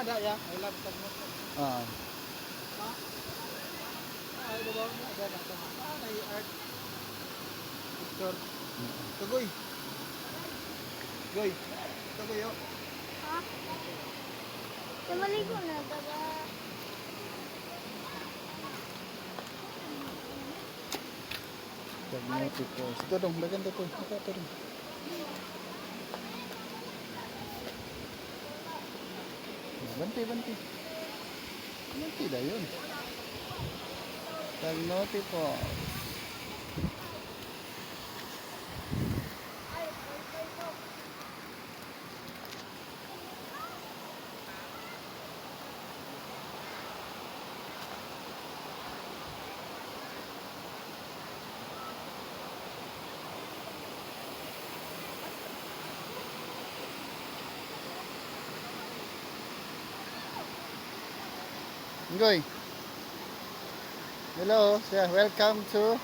ada ya, I love motor. Ah. Ha? Ay, diba? Ada na ito. May art. Picture. Tugoy. Goy. Tugoy yo. Ha? Maligo na, diba? Magnetic force. Ito dong, maganda to. Ito dong. Banti. Banti na yun. Magnetic force. Ngoy. Hello, sir. Welcome to